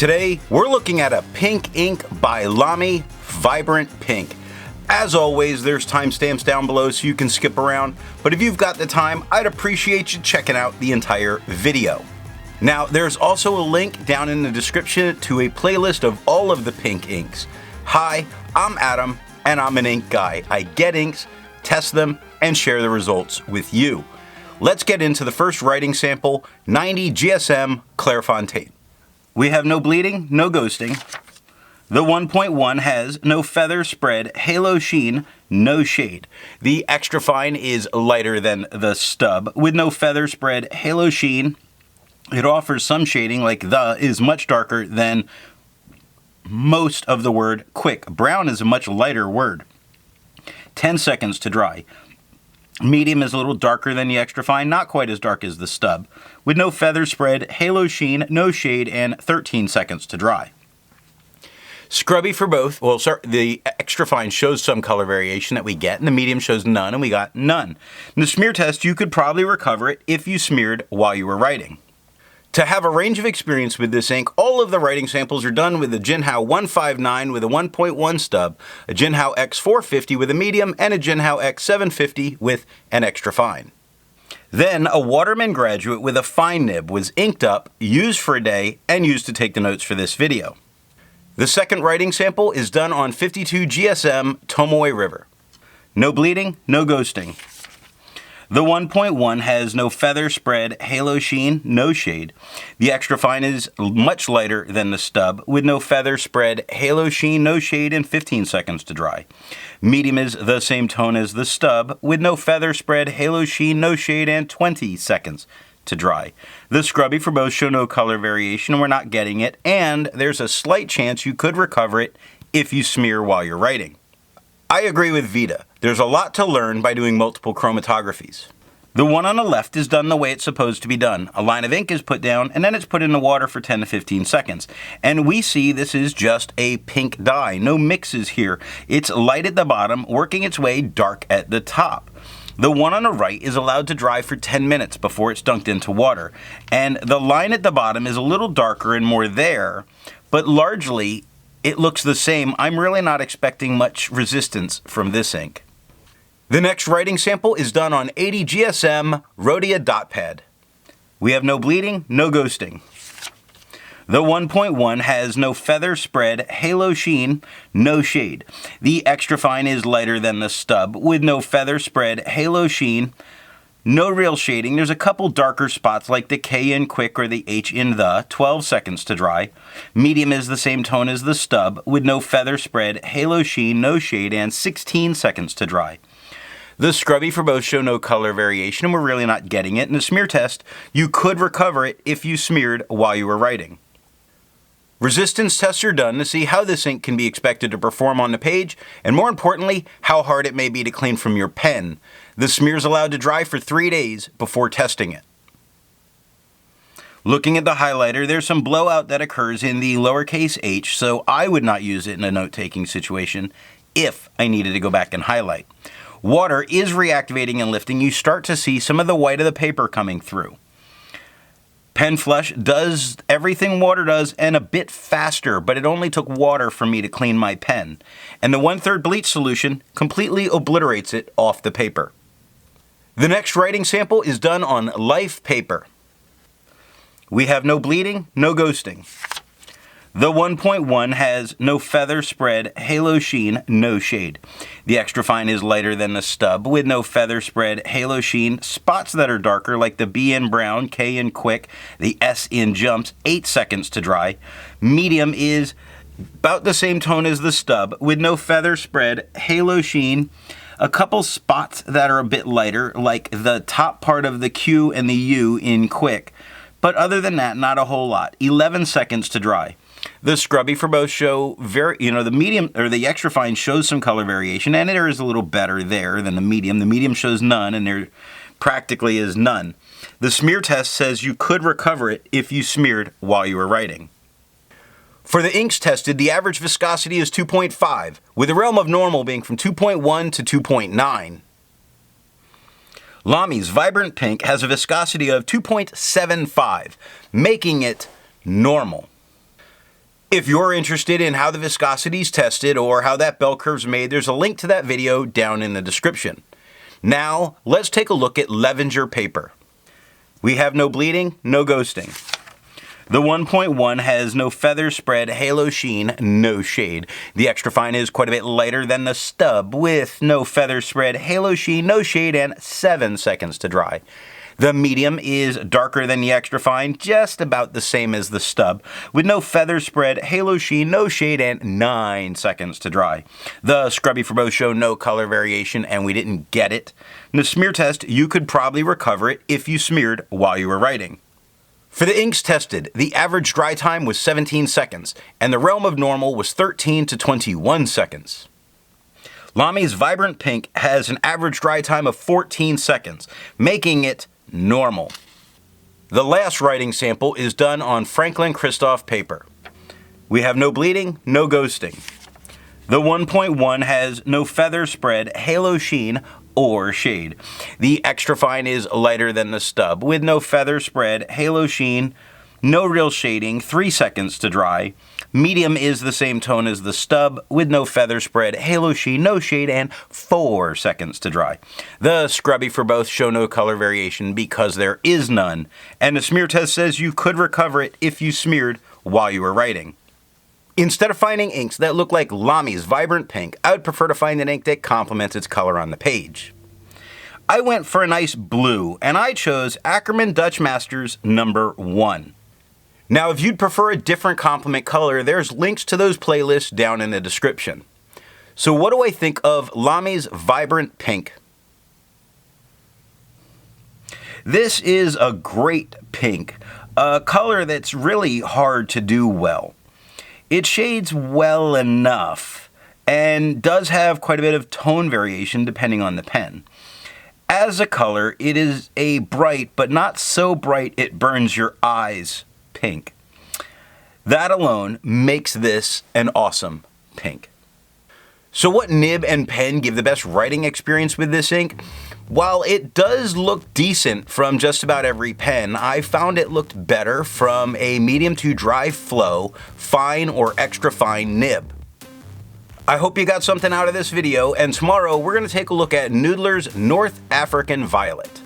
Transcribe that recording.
Today, we're looking at a pink ink by Lamy Vibrant Pink. As always, there's timestamps down below so you can skip around, but if you've got the time, I'd appreciate you checking out the entire video. Now, there's also a link down in the description to a playlist of all of the pink inks. Hi, I'm Adam, and I'm an ink guy. I get inks, test them, and share the results with you. Let's get into the first writing sample, 90 GSM Clairfontaine. We have no bleeding, no ghosting. The 1.1 has no feather spread, halo sheen, no shade. The extra fine is lighter than the stub, with no feather spread, halo sheen. It offers some shading, like the is much darker than most of the word quick. Brown is a much lighter word. 10 seconds to dry. Medium is a little darker than the extra fine, not quite as dark as the stub, with no feather spread, halo sheen, no shade, and 13 seconds to dry. Scrubby for both. Well, the extra fine shows some color variation that we get, and the medium shows none, and we got none. In the smear test, you could probably recover it if you smeared while you were writing. To have a range of experience with this ink, all of the writing samples are done with a Jinhao 159 with a 1.1 stub, a Jinhao X450 with a medium, and a Jinhao X750 with an extra fine. Then, a Waterman graduate with a fine nib was inked up, used for a day, and used to take the notes for this video. The second writing sample is done on 52 GSM Tomoe River. No bleeding, no ghosting. The 1.1 has no feather spread, halo sheen, no shade. The extra fine is much lighter than the stub, with no feather spread, halo sheen, no shade, and 15 seconds to dry. Medium is the same tone as the stub, with no feather spread, halo sheen, no shade, and 20 seconds to dry. The scrubby for both show no color variation, and we're not getting it, and there's a slight chance you could recover it if you smear while you're writing. I agree with Vita. There's a lot to learn by doing multiple chromatographies. The one on the left is done the way it's supposed to be done. A line of ink is put down, and then it's put in the water for 10 to 15 seconds. And we see this is just a pink dye. No mixes here. It's light at the bottom, working its way dark at the top. The one on the right is allowed to dry for 10 minutes before it's dunked into water. And the line at the bottom is a little darker and more there, but largely it looks the same. I'm really not expecting much resistance from this ink. The next writing sample is done on 80 GSM Rhodia dot pad. We have no bleeding, no ghosting. The 1.1 has no feather spread, halo sheen, no shade. The extra fine is lighter than the stub, with no feather spread, halo sheen, no real shading. There's a couple darker spots like the K in quick or the H in the, 12 seconds to dry. Medium is the same tone as the stub, with no feather spread, halo sheen, no shade, and 16 seconds to dry. The scrubby for both show no color variation, and we're really not getting it. In the smear test, you could recover it if you smeared while you were writing. Resistance tests are done to see how this ink can be expected to perform on the page, and more importantly, how hard it may be to clean from your pen. The smear is allowed to dry for 3 days before testing it. Looking at the highlighter, there's some blowout that occurs in the lowercase h, so I would not use it in a note-taking situation if I needed to go back and highlight. Water is reactivating and lifting. You start to see some of the white of the paper coming through. Pen flush does everything water does and a bit faster, but it only took water for me to clean my pen. And the 1/3 bleach solution completely obliterates it off the paper. The next writing sample is done on life paper. We have no bleeding, no ghosting. The 1.1 has no feather spread, halo sheen, no shade. The extra fine is lighter than the stub, with no feather spread, halo sheen, spots that are darker like the B in brown, K in quick, the S in jumps, 8 seconds to dry. Medium is about the same tone as the stub, with no feather spread, halo sheen, a couple spots that are a bit lighter like the top part of the Q and the U in quick. But other than that, not a whole lot. 11 seconds to dry. The scrubby for both show the medium or the extra fine shows some color variation, and there is a little better there than the medium. The medium shows none, and there practically is none. The smear test says you could recover it if you smeared while you were writing. For the inks tested, the average viscosity is 2.5, with the realm of normal being from 2.1 to 2.9. Lamy's Vibrant Pink has a viscosity of 2.75, making it normal. If you're interested in how the viscosity is tested or how that bell curve's made, there's a link to that video down in the description. Now, let's take a look at Levenger paper. We have no bleeding, no ghosting. The 1.1 has no feather spread, halo sheen, no shade. The extra fine is quite a bit lighter than the stub with no feather spread, halo sheen, no shade, and 7 seconds to dry. The medium is darker than the extra fine, just about the same as the stub, with no feather spread, halo sheen, no shade, and 9 seconds to dry. The scrubby for both show no color variation, and we didn't get it. In the smear test, you could probably recover it if you smeared while you were writing. For the inks tested, the average dry time was 17 seconds, and the realm of normal was 13 to 21 seconds. Lamy's Vibrant Pink has an average dry time of 14 seconds, making it normal. The last writing sample is done on Franklin Christoph paper. We have no bleeding, no ghosting. The 1.1 has no feather spread, halo sheen, or shade. The extra fine is lighter than the stub, with no feather spread, halo sheen, no real shading, 3 seconds to dry. Medium is the same tone as the stub, with no feather spread, halo sheen, no shade, and 4 seconds to dry. The scrubby for both show no color variation because there is none, and the smear test says you could recover it if you smeared while you were writing. Instead of finding inks that look like Lamy's Vibrant Pink, I would prefer to find an ink that complements its color on the page. I went for a nice blue, and I chose Akkerman Dutch Masters number 1. Now, if you'd prefer a different complement color, there's links to those playlists down in the description. So what do I think of Lamy's Vibrant Pink? This is a great pink, a color that's really hard to do well. It shades well enough and does have quite a bit of tone variation depending on the pen. As a color, it is a bright, but not so bright it burns your eyes pink. That alone makes this an awesome pink. So what nib and pen give the best writing experience with this ink? While it does look decent from just about every pen, I found it looked better from a medium to dry flow, fine or extra fine nib. I hope you got something out of this video, and tomorrow we're going to take a look at Noodler's North African Violet.